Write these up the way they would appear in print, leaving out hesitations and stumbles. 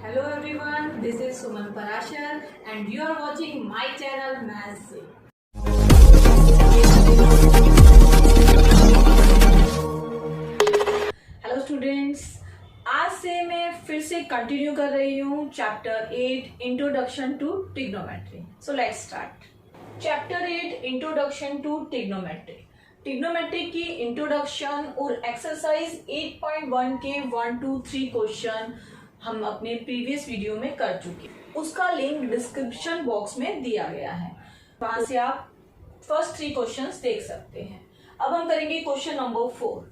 Hello everyone, this is Suman Parashar and you are watching my channel Maths. Hello students, आज से मैं फिर से कंटिन्यू कर रही हूँ chapter 8 introduction to trigonometry. So let's start. Chapter 8 introduction to trigonometry. Trigonometry की introduction और एक्सरसाइज 8.1 के 1, 2, 3 क्वेश्चन हम अपने प्रीवियस वीडियो में कर चुके हैं। उसका लिंक डिस्क्रिप्शन बॉक्स में दिया गया है, वहां से आप फर्स्ट 3 क्वेश्चंस देख सकते हैं। अब हम करेंगे क्वेश्चन नंबर 4।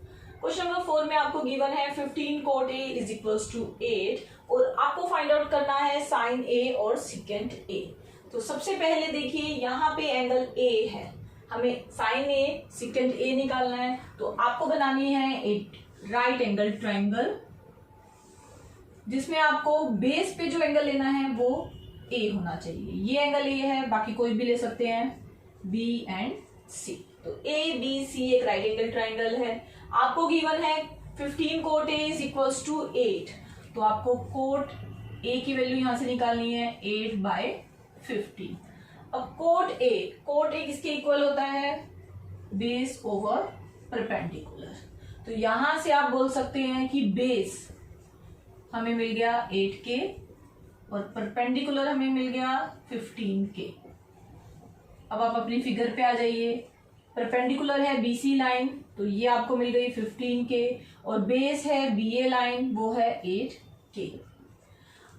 क्वेश्चन नंबर 4 में आपको गिवन है 15 cot A is equals to 8 और आपको फाइंड आउट करना है साइन A और सिकेंट A। तो सबसे पहले देखिए यहाँ पे एंगल A है, हमें साइन A सिकेंट A निकालना है। तो आपको बनानी है एक राइट एंगल ट्राइंगल जिसमें आपको बेस पे जो एंगल लेना है वो A होना चाहिए। ये एंगल A है, बाकी कोई भी ले सकते हैं B एंड C। तो ABC एक राइट एंगल ट्राइंगल है। आपको गिवन है 15 cot A is equals to 8। तो आपको cot A की वैल्यू यहां से निकालनी है 8/15। अब cot A किसके इक्वल होता है? Base over perpendicular. तो यहां से आप बोल सकते हैं कि बेस हमें मिल गया 8K और परपेंडिकुलर हमें मिल गया 15K। अब आप अपनी फिगर पे आ जाइए। परपेंडिकुलर है BC लाइन, तो ये आपको मिल गई 15K और बेस है BA लाइन, वो है 8K।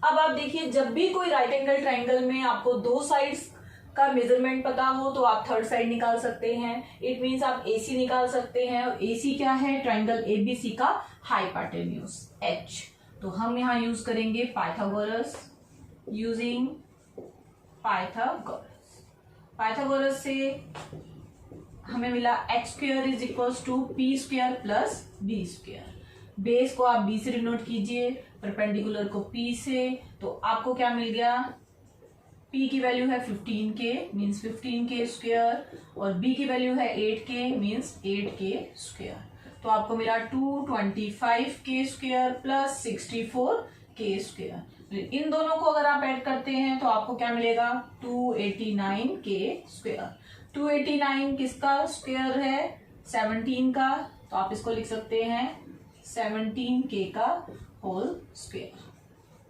अब आप देखिए, जब भी कोई राइट एंगल ट्राइंगल में आपको 2 साइड्स का मेजरमेंट पता हो तो आप थर्ड साइड निकाल सकते हैं। इट मींस आप AC निकाल सकते हैं और AC क्या है? ट्राइंगल ABC का हाइपोटेन्यूज H। तो हम यहाँ यूज करेंगे पाइथागोरस। यूजिंग पाइथागोरस से हमें मिला h² is equals to p² plus b²। Base को आप b से डिनोट कीजिए, परपेंडिकुलर को p से। तो आपको क्या मिल गया? p की वैल्यू है 15K मीन्स 15K² और b की वैल्यू है 8K मीन्स 8K²। तो आपको मिला 225K² प्लस 64K²। इन दोनों को अगर आप ऐड करते हैं तो आपको क्या मिलेगा? 289K²। 289 किसका स्क्वायर है? 17 का। तो आप इसको लिख सकते हैं 17K का whole square.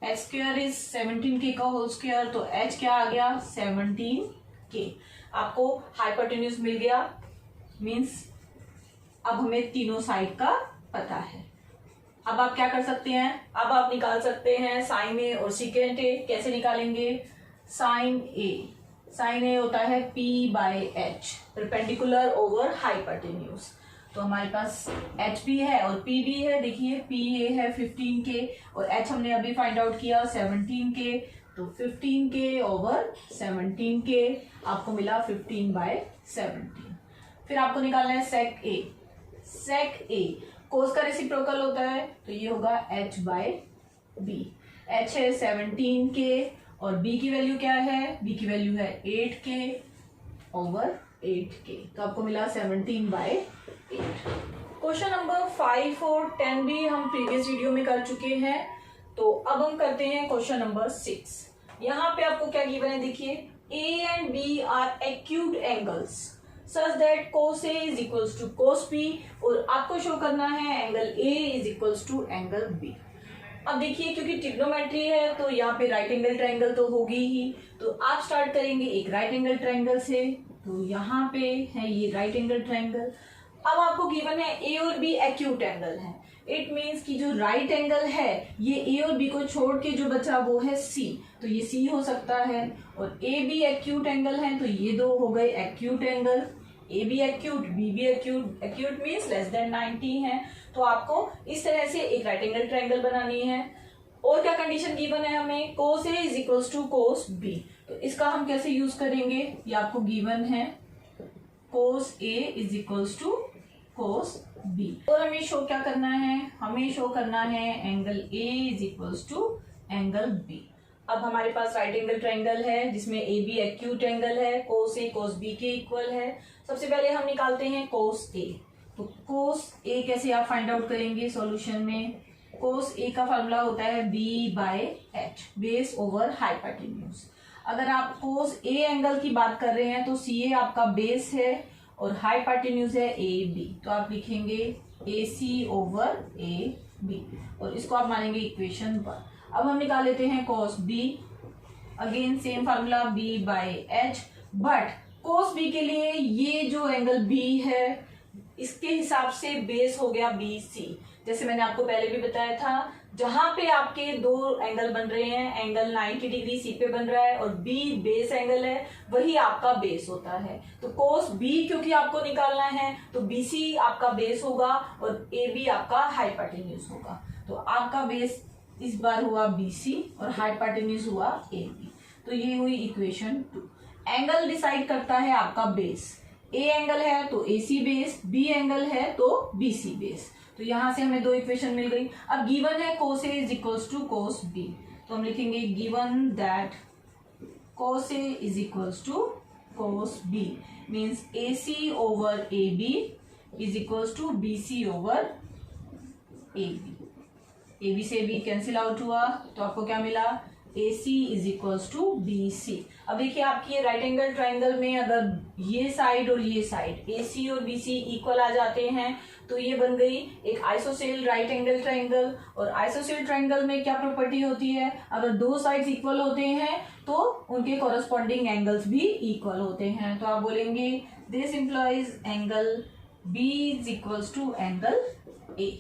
h² is 17K का होल स्क्वायर। तो h क्या आ गया? 17K। आपको हाइपोटेन्यूज मिल गया, मीन्स अब हमें तीनों साइड का पता है। अब आप क्या कर सकते हैं? अब आप निकाल सकते हैं साइन A और सिकेंट A। कैसे निकालेंगे? साइन A होता है P/H, परपेंडिकुलर ओवर हाइपोटेन्यूज। तो हमारे पास H भी है और P भी है। देखिए PA है 15K और H हमने अभी फाइंड आउट किया 17K। तो 15K ओवर 17K आपको मिला 15/17। फिर आपको निकालना है सेक A। कोस का रेसिप्रोकल होता है, तो ये होगा H/B। H है 17K और B की वैल्यू क्या है? B की वैल्यू है 8K ओवर 8K। तो आपको मिला 17/8। क्वेश्चन नंबर 5 और 10 भी हम प्रीवियस वीडियो में कर चुके हैं। तो अब हम करते हैं क्वेश्चन नंबर 6। यहाँ पे आपको क्या गिवन है? देखिए A and B are acute angles such that cos A is equals to cos B और आपको शो करना है angle A is equals to angle B। अब देखिए, क्योंकि ट्रिग्नोमेट्री है तो यहाँ पे राइट एंगल ट्राइंगल तो होगी ही। तो आप स्टार्ट करेंगे एक राइट एंगल ट्राइंगल से। तो यहाँ पे है ये राइट एंगल ट्राइंगल। अब आपको गिवन है A और B एक्यूट एंगल है। इट मीन्स कि जो राइट एंगल है ये A और B को छोड़ के जो बचा वो है C। तो ये C हो सकता है और A भी एक्यूट एंगल है, तो ये दो हो गए एक्यूट एंगल। A भी एक्यूट, B भी acute. Acute means less than 90 है। तो आपको इस तरह से एक राइट एंगल ट्राइंगल बनानी है। और क्या कंडीशन गिवन है हमें? cos A is equals to cos B। तो इसका हम कैसे यूज करेंगे? ये आपको गिवन है cos A is equals to cos B। और हमें शो क्या करना है? हमें शो करना है angle A is equals to angle B। अब हमारे पास राइट एंगल ट्राइंगल है जिसमें ए बी एक्यूट एंगल है, कोस ए कोस बी के इक्वल है। सबसे पहले हम निकालते हैं कोस ए। तो कोस ए कैसे आप फाइंड आउट करेंगे सॉल्यूशन में? कोस ए का फॉर्मूला होता है B by H, base over hypotenuse. अगर आप कोस ए एंगल की बात कर रहे हैं तो सी ए आपका बेस है और हाइपोटेन्यूज है ए बी, तो आप लिखेंगे ए सी ओवर ए बी और इसको आप मानेंगे इक्वेशन 1। अब हम निकाल लेते हैं cos B, again same formula B by H, but cos B के लिए ये जो एंगल बी है इसके हिसाब से बेस हो गया बी सी। जैसे मैंने आपको पहले भी बताया था, जहां पे आपके दो एंगल बन रहे हैं, एंगल 90 डिग्री सी पे बन रहा है और बी बेस एंगल है, वही आपका बेस होता है। तो कोस बी क्योंकि आपको निकालना है तो बी सी आपका बेस होगा और ए बी आपका हाइपोटेन्यूज होगा। तो आपका बेस इस बार हुआ बी सी और हाइपोटेन्यूज हुआ ए बी। तो ये हुई इक्वेशन 2। एंगल डिसाइड करता है आपका बेस, ए एंगल है तो ए सी बेस, बी एंगल है तो बी सी बेस। तो यहां से हमें दो इक्वेशन मिल गई। अब गिवन है cos A is equals to cos B, तो हम लिखेंगे given that cos A is equals to cos B means A C over A B is equals to B C over A B. A B से B cancel out हुआ तो आपको क्या मिला, A C is equals to B C. अब देखिए आपकी ये राइट एंगल ट्राइंगल में अगर ये साइड और ये साइड ए सी और बी सी इक्वल आ जाते हैं तो ये बन गई एक आइसोसेल राइट एंगल ट्राइंगल। और आइसोसेल ट्राइंगल में क्या प्रॉपर्टी होती है, अगर दो साइड्स इक्वल होते हैं तो उनके कॉरस्पॉन्डिंग एंगल्स भी इक्वल होते हैं। तो आप बोलेंगे this implies angle B is equals to angle A.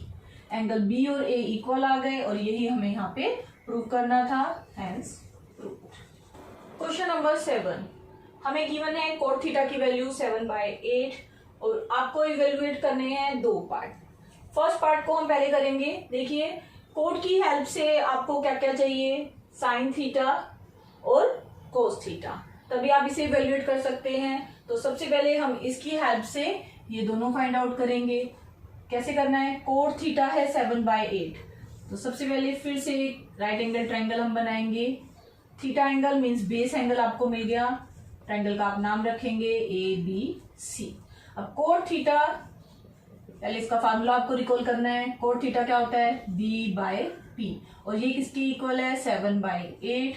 Angle B और ए इक्वल आ गए और यही हमें यहाँ पे प्रूव करना था, हेंस प्रूव्ड। क्वेश्चन नंबर 7, हमें गिवन है कोट थीटा की वैल्यू 7/8 और आपको इवेल्युएट करने हैं दो पार्ट। फर्स्ट पार्ट को हम पहले करेंगे। देखिए कोट की हेल्प से आपको क्या क्या चाहिए, साइन थीटा और कोस थीटा, तभी आप इसे इवेल्युएट कर सकते हैं। तो सबसे पहले हम इसकी हेल्प से ये दोनों फाइंड आउट करेंगे। कैसे करना है, कोट थीटा है 7/8, तो सबसे पहले फिर से राइट एंगल ट्राइंगल हम बनाएंगे। Theta angle means base angle आपको मिल गया, ट्राइंगल का आप नाम रखेंगे ए बी सी। अब कोट थीटा, पहले इसका फार्मूला आपको रिकॉल करना है। कोट थीटा क्या होता है, बी बाय पी, और ये किसके इक्वल है, 7/8।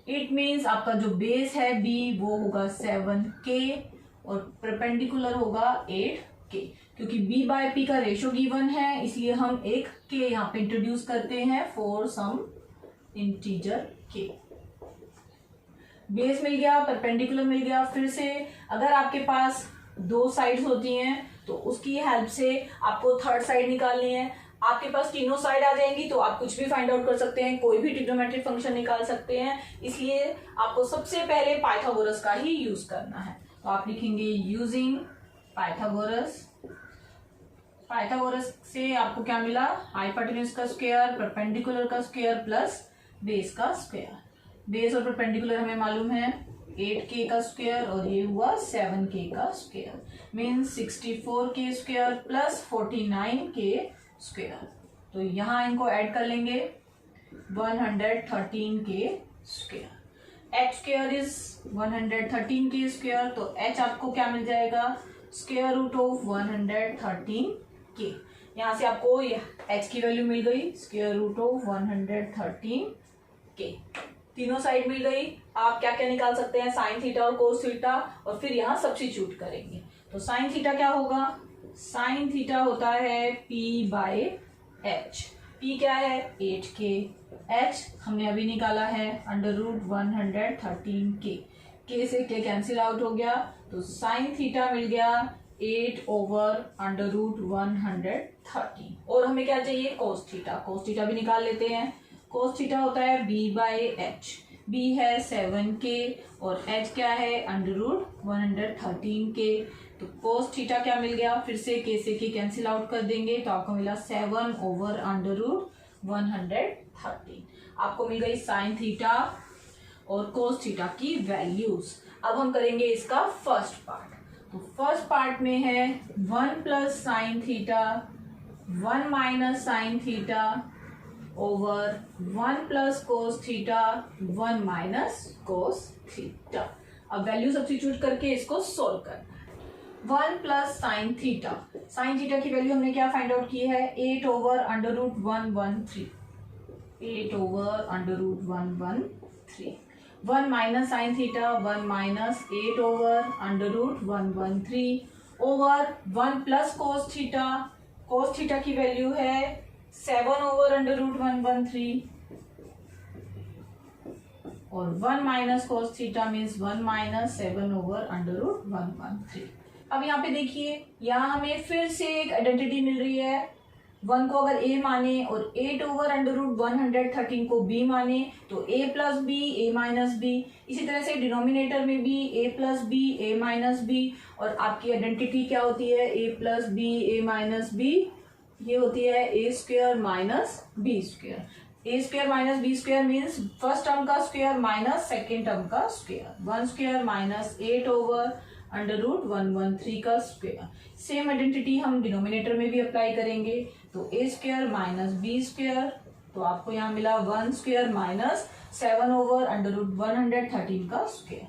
8 मीन्स आपका जो बेस है बी वो होगा 7K और परपेंडिकुलर होगा 8K। क्योंकि b बाय p का रेशो गिवन है इसलिए हम एक k यहाँ पे इंट्रोड्यूस करते हैं for some integer k। Base मिल गया, परपेंडिकुलर मिल गया। फिर से अगर आपके पास दो साइड्स होती हैं तो उसकी हेल्प से आपको थर्ड साइड निकालनी है। आपके पास तीनों साइड आ जाएंगी तो आप कुछ भी फाइंड आउट कर सकते हैं, कोई भी ट्रिग्नोमेट्रिक फंक्शन निकाल सकते हैं। इसलिए आपको सबसे पहले पाइथागोरस का ही यूज करना है। तो आप लिखेंगे यूजिंग पाइथागोरस। पाइथागोरस से आपको क्या मिला, हाइपोटेन्यूज का स्क्वायर, परपेंडिकुलर का स्क्वायर प्लस बेस का स्क्वायर। बेस और परपेंडिकुलर हमें मालूम है 8K का स्क्वायर और ये हुआ 7K का square, means 64K square plus 49K square. तो यहाँ इनको ऐड कर लेंगे 113K square. h square is 113K square, तो h आपको क्या मिल जाएगा, स्क्वायर रूट ऑफ 113K। यहाँ से आपको h की वैल्यू मिल गई स्क्वायर रूट ऑफ 113K। तीनों साइड मिल गई। आप क्या क्या निकाल सकते हैं, साइन थीटा और कोस थीटा, और फिर यहाँ सब्स्टिट्यूट करेंगे। तो साइन थीटा क्या होगा, साइन थीटा होता है P बाय H। P क्या है 8K, H हमने अभी निकाला है अंडर रूट 113K। K से K कैंसिल आउट हो गया तो साइन थीटा मिल गया 8 ओवर अंडर रूट 113। और हमें क्या चाहिए, कोस थीटा। कोस थीटा भी निकाल लेते हैं। कोस थीटा होता है B बाय H। B है 7K और H क्या है अंडर रूट 113K। तो कोस थीटा क्या मिल गया, फिर से K से K कैंसिल आउट कर देंगे तो आपको मिला 7 ओवर अंडर रूट 113। आपको मिल गई साइन थीटा और कोस थीटा की वैल्यूज। अब हम करेंगे इसका फर्स्ट पार्ट। तो फर्स्ट पार्ट में है 1 plus sine theta 1 minus sine theta over 1 plus cos theta 1 minus cos theta. अब वैल्यू सब्स्टिट्यूट करके इसको सोल्व करना है। 1 plus sine theta. Sine theta की वैल्यू हमने क्या फाइंड आउट की है, 8 over under root 113, 8 over under root 113। 1 minus sine theta, 1 minus 8 over under root 113 over 1 plus cos theta. Cos theta की वैल्यू है 7 ओवर अंडर रूट 113 और 1 minus cos theta means 1 minus 7 over under root 113। अब यहाँ पे देखिए, यहाँ हमें फिर से एक आइडेंटिटी मिल रही है। 1 को अगर a माने और 8 ओवर अंडर रूट 113 को b माने तो a plus B a minus B. इसी तरह से डिनोमिनेटर में भी a plus B a minus B, और आपकी आइडेंटिटी क्या होती है, a plus B a minus B, ये होती है a square minus B square. A square minus B square means first term का स्क्वायर माइनस सेकेंड टर्म का square. 1 square minus 8 over under root 113 का स्क्वायर। सेम आइडेंटिटी हम denominator में भी apply करेंगे, तो A square minus B square, तो आपको यहाँ मिला 1 square minus 7 over under root 113 का स्क्वायर।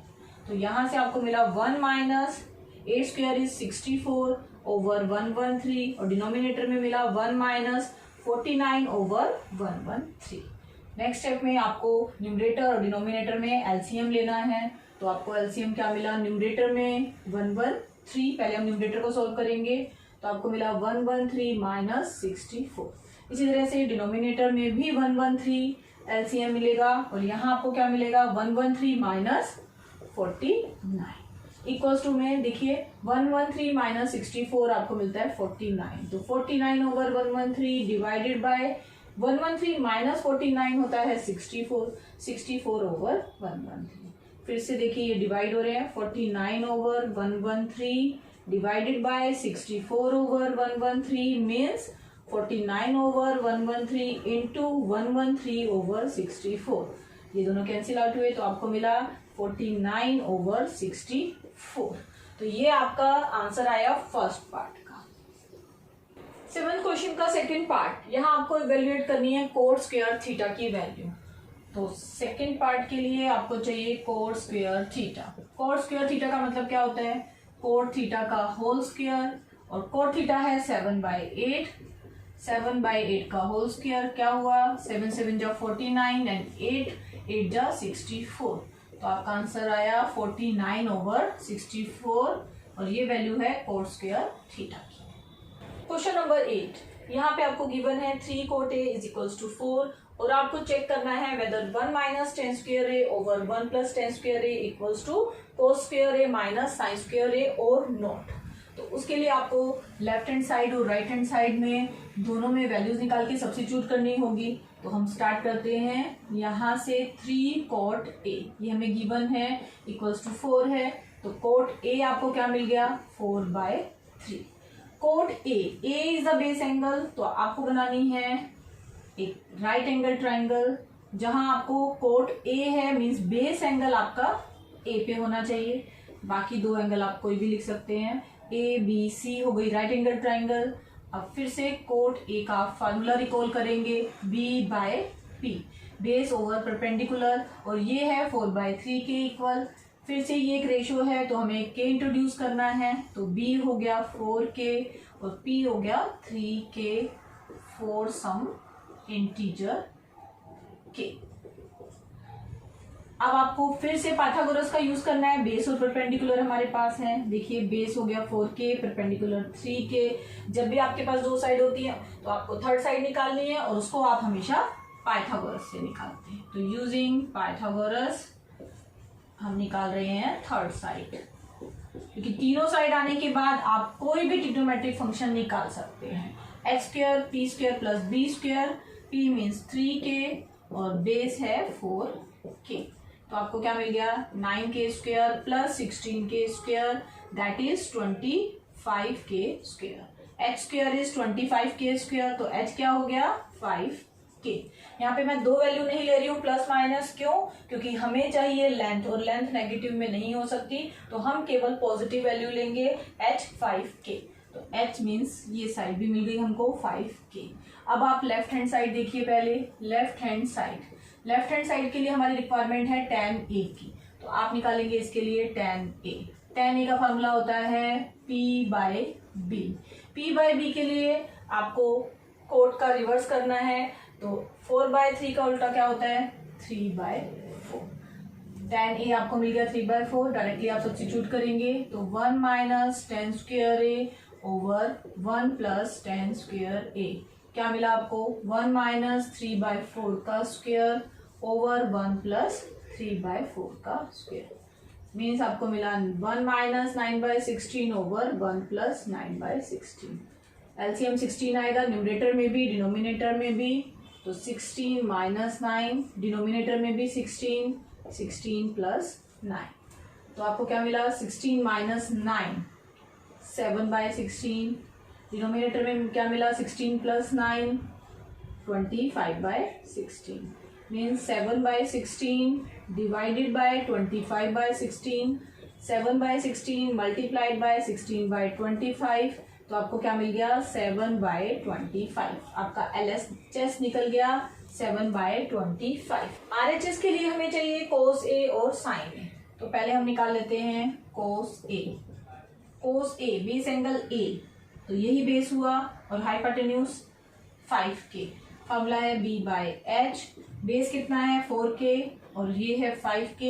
तो यहाँ से आपको मिला 1 minus A square is 64 over 113 और डिनोमिनेटर में मिला 1 माइनस 49 ओवर 113। नेक्स्ट स्टेप में आपको न्यूमरेटर और डिनोमिनेटर में एलसीएम लेना है, तो आपको एलसीएम क्या मिला, न्यूमरेटर में 113, पहले हम न्यूमरेटर को सोल्व करेंगे, तो आपको मिला 113 माइनस 64। इसी तरह से डिनोमिनेटर में भी 113 एलसीएम मिलेगा और यहाँ आपको क्या मिलेगा, 113 माइनस 49 इक्वल्स टू में देखिए 113 माइनस 64 आपको मिलता है 49। तो 49 ओवर 113 डिवाइडेड बाय 113 माइनस 49 होता है 64, 64 ओवर 113। फिर से देखिए ये डिवाइड हो रहे हैं, 49 over 113 divided by 64 over 113 means 49 over 113 into 113 over 64। ये दोनों कैंसिल आउट हुए तो आपको मिला 49 ओवर 64। तो ये आपका आंसर आया फर्स्ट पार्ट का। 7th क्वेश्चन का सेकंड पार्ट, यहाँ आपको इवेल्युएट करनी है कोट स्क्वायर थीटा की वैल्यू। तो सेकंड पार्ट के लिए आपको चाहिए coat square theta. Coat square theta का मतलब क्या होता है, कोट थीटा का होल स्क्वायर, और कोट थीटा है 7/8, 7/8 का होल स्क्वायर क्या हुआ, 7 7 जा 49 एंड 8 जा 64। तो आपका आंसर आया 49 ओवर 64 और ये वैल्यू है कोट स्क्वायर थीटा की। क्वेश्चन नंबर 8, यहाँ पे आपको गिवन है 3 cot A is equals to 4 और आपको चेक करना है whether 1 minus tan square A over 1 plus tan square A equals to cos square A minus sine square A और नॉट। तो उसके लिए आपको लेफ्ट हैंड साइड और राइट हैंड साइड में दोनों में वैल्यूज निकाल के सब्स्टिट्यूट करनी होगी। तो हम स्टार्ट करते हैं यहाँ से 3 कोट ए, ये हमें गिवन है इक्वल्स टू 4 है, तो कोट ए आपको क्या मिल गया 4/3। Coat A is the base angle, तो आपको बनानी है एक राइट एंगल ट्राइंगल जहां आपको कोट ए है मींस बेस एंगल आपका ए पे होना चाहिए। बाकी 2 एंगल आप कोई भी लिख सकते हैं, ए बी सी हो गई राइट एंगल ट्राइंगल। अब फिर से कोट ए का फार्मूला रिकॉल करेंगे, b/p बेस ओवर परपेंडिकुलर, और ये है 4/3 के इक्वल। फिर से ये एक रेशियो है तो हमें k इंट्रोड्यूस करना है, तो b हो गया 4k और p हो गया 3k for some integer k। अब आपको फिर से पाइथागोरस का यूज करना है, बेस और परपेंडिकुलर हमारे पास है। देखिए बेस हो गया 4k, परपेंडिकुलर 3k। जब भी आपके पास 2 साइड होती है तो आपको थर्ड साइड निकालनी है और उसको आप हमेशा पाइथागोरस से निकालते हैं। तो यूजिंग पाइथागोरस हम निकाल रहे हैं थर्ड साइड, क्योंकि तीनों साइड आने के बाद आप कोई भी ट्रिग्नोमेट्रिक फंक्शन निकाल सकते हैं। h square p square plus b square, p means 3k और बेस है 4k। तो आपको क्या मिल गया 9k square plus 16k square that is 25k square. h square is 25k square, तो h क्या हो गया 5k। यहाँ पे मैं 2 वैल्यू नहीं ले रही हूँ प्लस माइनस, क्यों, क्योंकि हमें चाहिए लेंथ और लेंथ नेगेटिव में नहीं हो सकती, तो हम केवल पॉजिटिव वैल्यू लेंगे h 5k। तो h मीन्स ये साइड भी मिल गई हमको 5k। अब आप लेफ्ट हैंड साइड देखिए, पहले लेफ्ट हैंड साइड के लिए हमारी रिक्वायरमेंट है tan a की, तो आप निकालेंगे इसके लिए tan a। tan a का फॉर्मूला होता है p by b। p by b के लिए आपको कोड का रिवर्स करना है, तो 4/3 का उल्टा क्या होता है 3/4। tan a आपको मिल गया 3/4, डायरेक्टली आप सब्स्टिट्यूट करेंगे तो 1 minus tan square a over 1 plus tan square a। क्या मिला आपको 1 माइनस 3/4 का स्क्वायर ओवर 1 प्लस 3/4 का स्क्वायर, मीन्स आपको मिला 1 माइनस 9/16 ओवर 1 प्लस 9/16। एलसीएम 16 आएगा न्यूमरेटर में भी डिनोमिनेटर में भी, तो 16 माइनस 9, डिनोमिनेटर में भी 16, 16 प्लस 9, तो आपको क्या मिला 16 माइनस 9 7/16, डिनोमिनेटर में क्या मिला 16 plus 9 25/16, means 7/16 divided by 25/16, 7/16 multiplied by 16/25, तो आपको क्या मिल गया 7/25। आपका LHS निकल गया 7/25। RHS के लिए हमें चाहिए cos A और sin A, तो पहले हम निकाल लेते हैं cos A। cos A base angle A, तो यही बेस हुआ और हाइपोटेन्यूज 5K। फॉर्मूला है B/H, बेस कितना है 4K और ये है 5K,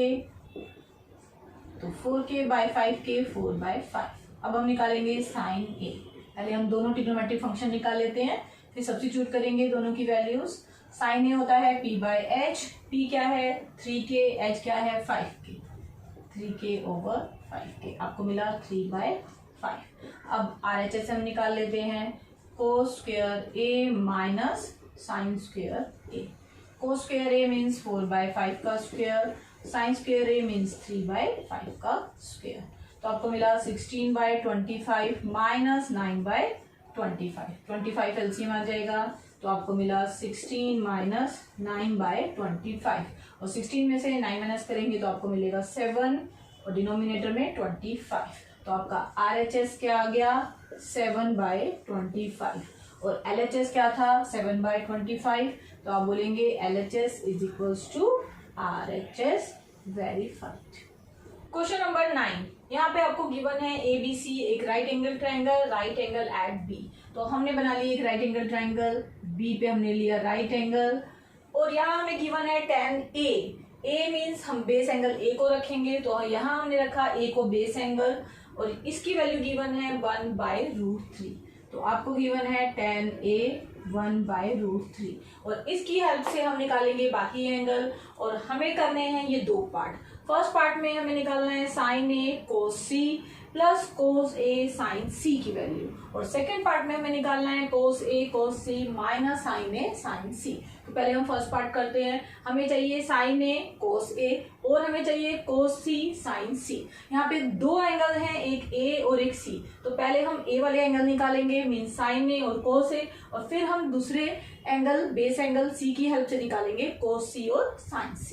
तो 4K/5K 4/5। अब हम निकालेंगे sin A। पहले हम दोनों ट्रिग्नोमेट्रिक फंक्शन निकाल लेते हैं, फिर सब्स्टिट्यूट करेंगे दोनों की वैल्यूज। sin A होता है P/H, P क्या है 3K, H क्या है 5K, 3K ओवर 5K, आपको मिला 3/5। अब RHS हम निकाल लेते हैं cos square A minus sine square A। cos square A means 4/5 का square, sine square A means 3/5 का स्क्वायर, तो आपको मिला 16/25 माइनस 9/25, 25 एलसीएम आ जाएगा, तो आपको मिला 16 माइनस 9/25, और 16 में से 9 माइनस करेंगे तो आपको मिलेगा 7 और डिनोमिनेटर में 25, तो आपका RHS क्या आ गया 7/25 और LHS क्या था 7/25, तो आप बोलेंगे LHS is equals to RHS verified. Question number 9, यहाँ पे आपको गिवन है ABC एक right angle triangle, right angle at B। तो हमने बना लिया एक राइट एंगल ट्राइंगल, B पे हमने लिया राइट एंगल, और यहाँ हमें गिवन है tan A। A मीन्स हम बेस एंगल A को रखेंगे, तो यहाँ हमने रखा A को बेस एंगल, और इसकी वैल्यू गिवन है 1/√3, तो आपको गिवन है tan A 1/√3, और इसकी हेल्प से हम निकालेंगे बाकी एंगल, और हमें करने हैं ये दो पार्ट। फर्स्ट पार्ट में हमें निकालना है sin A cos C plus cos A sin C की वैल्यू, और सेकेंड पार्ट में हमें निकालना है cos A cos C minus sin A sin C। तो पहले हम फर्स्ट पार्ट करते हैं, हमें चाहिए sin A cos A और हमें चाहिए cos C sin C। यहाँ पे दो एंगल हैं, एक A और एक C, तो पहले हम A वाले एंगल निकालेंगे मीन sin A और cos A, और फिर हम दूसरे एंगल बेस एंगल C की हेल्प से निकालेंगे cos C और sin C।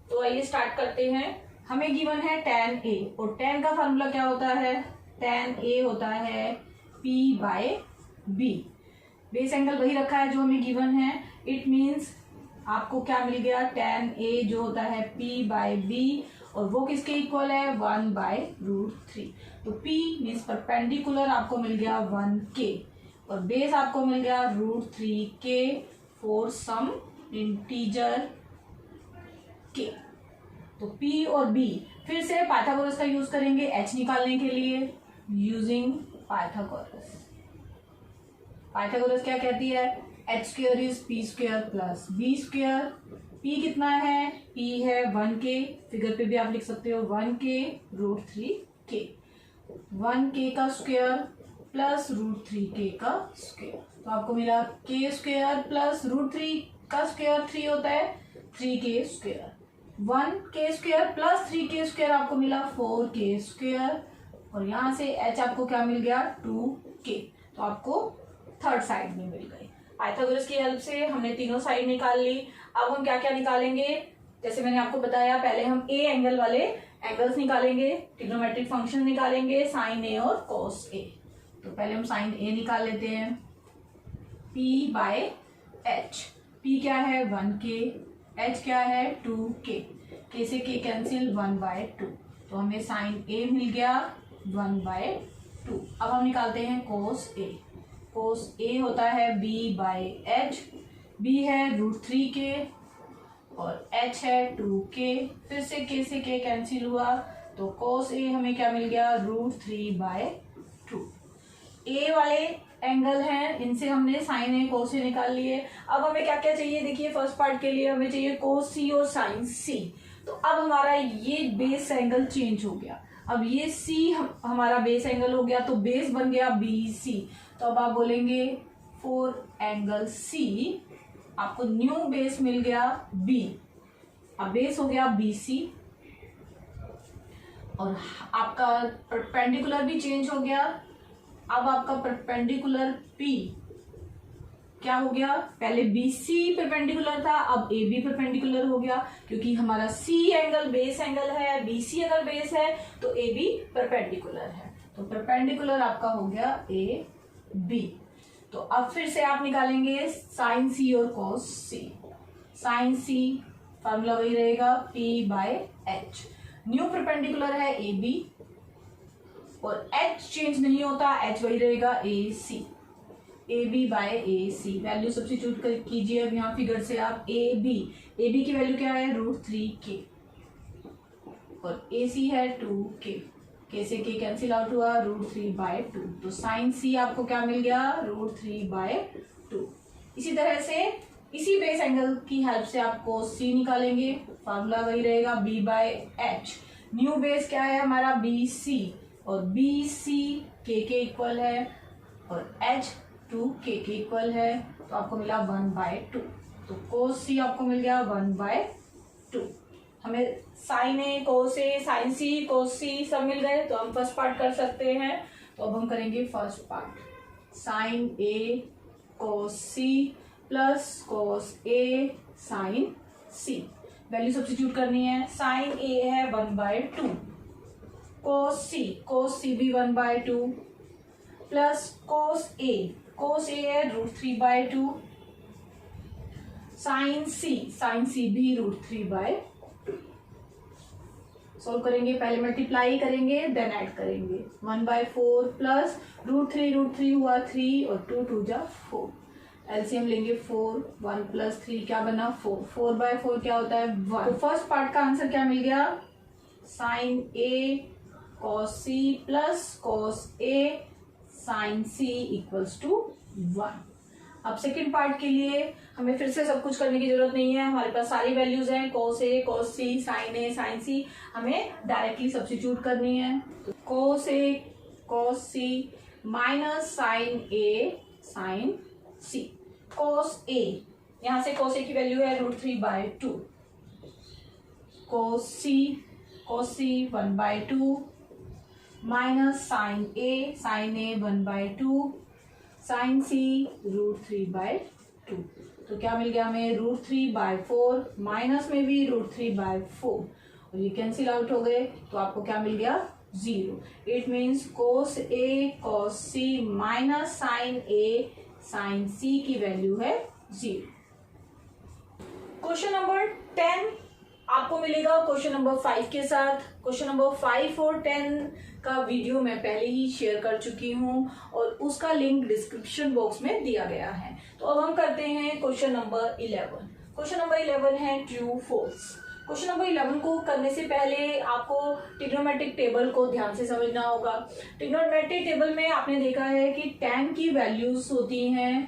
तो आइए स्टार्ट करते हैं। हमें गिवन है tan A, और tan का फॉर्मूला क्या होता है tan A होता है P/B। बेस एंगल वही रखा है जो हमें गिवन है, इट मीन्स आपको क्या मिल गया tan A जो होता है P/B, और वो किसके इक्वल है 1/√3। तो P मीन्स परपेंडिकुलर आपको मिल गया 1K, और बेस आपको मिल गया √3K for some integer K। तो P और B, फिर से पाइथागोरस का यूज करेंगे H निकालने के लिए, यूजिंग पाइथागोरस। पाइथागोरस क्या कहती है h² is p² plus b²। P कितना है P है 1K, फिगर पे भी आप लिख सकते हो 1K √3K, 1K का स्क्वायर प्लस √3K का स्क्वायर, तो आपको मिला K² प्लस √3 का स्क्वायर 3 होता है 3K², 1K² प्लस 3K² आपको मिला 4K², और यहाँ से H आपको क्या मिल गया 2K, तो आपको थर्ड साइड में मिल गई। पाइथागोरस की हेल्प से हमने तीनों साइड निकाल ली। अब हम क्या क्या निकालेंगे, जैसे मैंने आपको बताया पहले हम A एंगल वाले एंगल्स निकालेंगे, ट्रिग्नोमेट्रिक फंक्शन निकालेंगे sin A और cos A। तो पहले हम sin A निकाल लेते हैं P/H। P क्या है 1K, H क्या है 2K, K से K कैंसिल 1/2, तो हमें साइन ए मिल गया 1/2। अब हम निकालते हैं कोस ए। कोस ए होता है b/h। b है √3k और h है 2k। फिर से k से k कैंसिल हुआ तो कोस ए हमें क्या मिल गया √3/2। ए वाले एंगल हैं, इनसे हमने साइन ए कोस ए निकाल लिए। अब हमें क्या क्या चाहिए, देखिए फर्स्ट पार्ट के लिए हमें चाहिए कोस सी और साइन सी। तो अब हमारा ये बेस एंगल चेंज हो गया। अब ये सी हमारा बेस एंगल हो गया तो बेस बन गया बी सी। तो अब आप बोलेंगे फॉर एंगल सी आपको न्यू बेस मिल गया बी। अब बेस हो गया बी सी और आपका परपेंडिकुलर भी चेंज हो गया। अब आपका परपेंडिकुलर पी क्या हो गया, पहले बी सी परपेंडिकुलर था, अब ए बी परपेंडिकुलर हो गया क्योंकि हमारा सी एंगल बेस एंगल है, बी सी अगर बेस है तो ए बी परपेंडिकुलर है। तो परपेंडिकुलर आपका हो गया ए बी। तो अब फिर से आप निकालेंगे साइन सी और कोस सी। साइन सी फॉर्मूला वही रहेगा p/h। न्यू परपेंडिकुलर है ए बी और h चेंज नहीं होता, h वही रहेगा A C. A B by A C value substitute कीजिए अब यहाँ फिगर से आप। ए बी की वैल्यू क्या है √3k और ए सी है 2k। k से k कैंसिल आउट हुआ √3/2। तो साइन सी आपको क्या मिल गया √3/2। इसी तरह से इसी बेस एंगल की हेल्प से आप कोस सी निकालेंगे, फार्मूला वही रहेगा b/h। न्यू बेस क्या है हमारा बी सी और बी सी k के इक्वल है और h 2k के इक्वल है तो आपको मिला 1/2। तो कोस सी आपको मिल गया 1/2। हमें साइन ए कोस ए साइन सी कोस सी सब मिल गए तो हम फर्स्ट पार्ट कर सकते हैं। तो अब हम करेंगे फर्स्ट पार्ट। साइन ए कोस सी प्लस कोस ए साइन सी वैल्यू सब्स्टिट्यूट करनी है। साइन ए है 1/2, कोस सी भी 1/2 प्लस कोस ए है √3/2, साइन सी भी √3/2। सोल्व करेंगे, पहले मल्टीप्लाई करेंगे देन ऐड करेंगे। 1/4 प्लस √3 हुआ 3 और 2 2 जा 4। एलसीएम लेंगे 4, 1 प्लस 3 क्या बना 4। 4/4 क्या होता है 1। तो फर्स्ट पार्ट का आंसर क्या मिल गया sine A cos C plus cos A sine C equals to 1। अब सेकेंड पार्ट के लिए हमें फिर से सब कुछ करने की जरूरत नहीं है, हमारे पास सारी वैल्यूज हैं। Cos A cos C sign A sine सी हमें डायरेक्टली सब्स्टिट्यूट करनी है। तो cos A cos C minus sine A sine C. Cos A यहां से कॉस ए की वैल्यू है √3/2, कॉस सी 1/2 माइनस साइन ए 1/2 साइन सी √3/2। तो क्या मिल गया हमें √3/4 माइनस में भी √3/4 और ये कैंसिल आउट हो गए तो आपको क्या मिल गया 0। It means cos A cos C minus sine A sine C की वैल्यू है 0। क्वेश्चन नंबर 10 आपको मिलेगा क्वेश्चन नंबर 5 के साथ। क्वेश्चन नंबर 5 और 10 का वीडियो मैं पहले ही शेयर कर चुकी हूं और उसका लिंक डिस्क्रिप्शन बॉक्स में दिया गया है। तो अब हम करते हैं क्वेश्चन नंबर 11। क्वेश्चन नंबर 11 है ट्रू फॉल्स। क्वेश्चन नंबर 11 को करने से पहले आपको ट्रिग्नोमेट्रिक टेबल को ध्यान से समझना होगा। ट्रिग्नोमेट्रिक टेबल में आपने देखा है कि tan की वैल्यूज होती हैं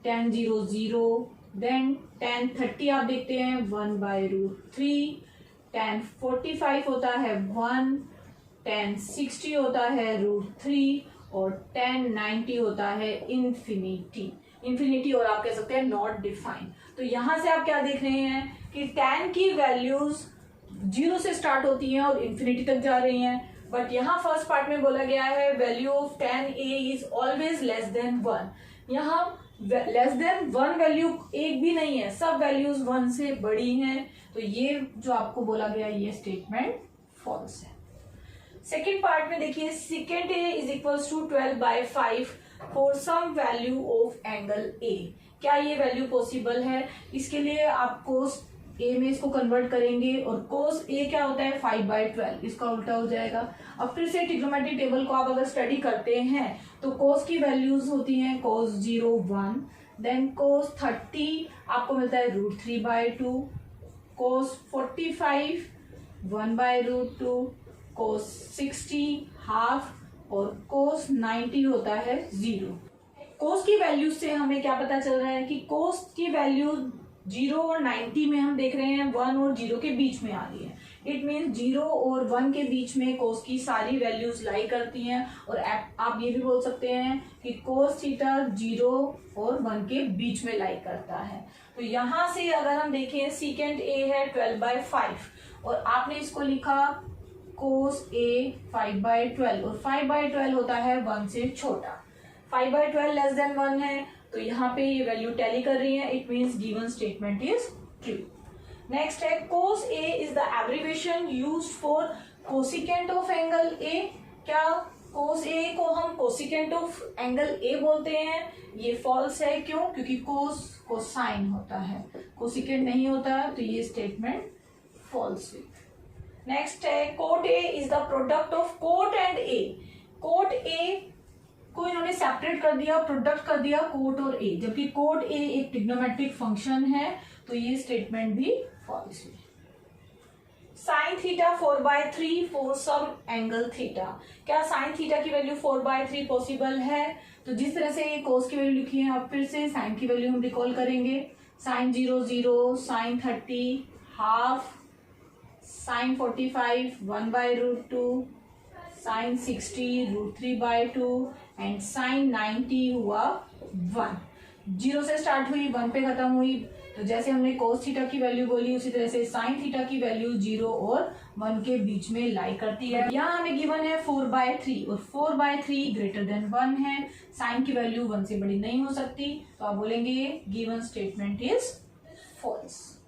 tan 0 0, देन tan 30 आप देखते हैं 1/√3, tan 45 होता है 1, tan 60 होता है √3 और tan 90 होता है इन्फिनिटी और आप कह सकते हैं नॉट डिफाइंड। तो यहां से आप क्या देख रहे हैं कि tan की वैल्यूज 0 से स्टार्ट होती हैं और इन्फिनिटी तक जा रही हैं। बट यहाँ फर्स्ट पार्ट में बोला गया है value of tan a is always less than 1। यहाँ लेस देन 1 वैल्यू एक भी नहीं है, सब वैल्यूज 1 से बड़ी हैं। तो ये जो आपको बोला गया ये स्टेटमेंट फॉल्स है। सेकेंड पार्ट में देखिए second A is equals to 12/5 for some value of angle A. क्या ये वैल्यू पॉसिबल है? इसके लिए आपको ए में इसको कन्वर्ट करेंगे और कोस ए क्या होता है 5/12, इसका उल्टा हो जाएगा। अब फिर से ट्रिग्नोमेट्रिक टेबल को आप अगर स्टडी करते हैं तो कोस की वैल्यूज होती हैं कोस 0 1, देन कोस 30 आपको मिलता है √3/2, कोस 45 1/√2, कोस 60 हाफ और कोस 90 होता है 0। कोस की वैल्यूज से हमें क्या पता चल रहा है कि कोस की वैल्यू 0 और 90 में हम देख रहे हैं 1 और 0 के बीच में आ रही है। इट मीन 0 और 1 के बीच में कोस की सारी वैल्यूज लाई करती हैं। और आप ये भी बोल सकते हैं कि कोस थीटा 0 और 1 के बीच में लाई करता है। तो यहां से अगर हम देखें सीकेंट ए है 12/5 और आपने इसको लिखा कोस ए 5/12 और 5/12 होता है 1 से छोटा। 5/12 लेस देन 1 है तो यहाँ पे ये वैल्यू टैली कर रही है। It means given statement is true. Next है cos A is the abbreviation used for cosecant of angle A. क्या कोस ए को हम कोसिकेंट ऑफ एंगल ए बोलते हैं? ये फॉल्स है। क्यों? क्योंकि कोस कोसाइन होता है, कोसिकेंट नहीं होता, तो ये स्टेटमेंट फॉल्स है। नेक्स्ट है cot A is the product of cot and A. Cot A को इन्होंने सेपरेट कर दिया, प्रोडक्ट कर दिया कोट और ए, जबकि कोट ए एक ट्रिग्नोमेट्रिक फंक्शन है, तो ये स्टेटमेंट भी फॉल्स है। Sine theta 4/3 for some angle theta. क्या साइन थीटा की वैल्यू 4/3 पॉसिबल है? तो जिस तरह से ये कोस की वैल्यू लिखी है, अब फिर से साइन की वैल्यू हम रिकॉल करेंगे। Sine 0 0, sine 30 half, sine 45 1/√2, sine 60 √3/2 and sine 90 हुआ 1। 0 से स्टार्ट हुई 1 पे खत्म हुई, तो जैसे हमने कोस थीटा की वैल्यू बोली उसी तरह से साइन थीटा की वैल्यू 0 और 1 के बीच में लाई करती है। यहाँ हमें गिवन है 4/3 और 4/3 ग्रेटर देन 1 है। साइन की वैल्यू 1 से बड़ी नहीं हो सकती, तो आप बोलेंगे गिवन स्टेटमेंट इज फॉल्स।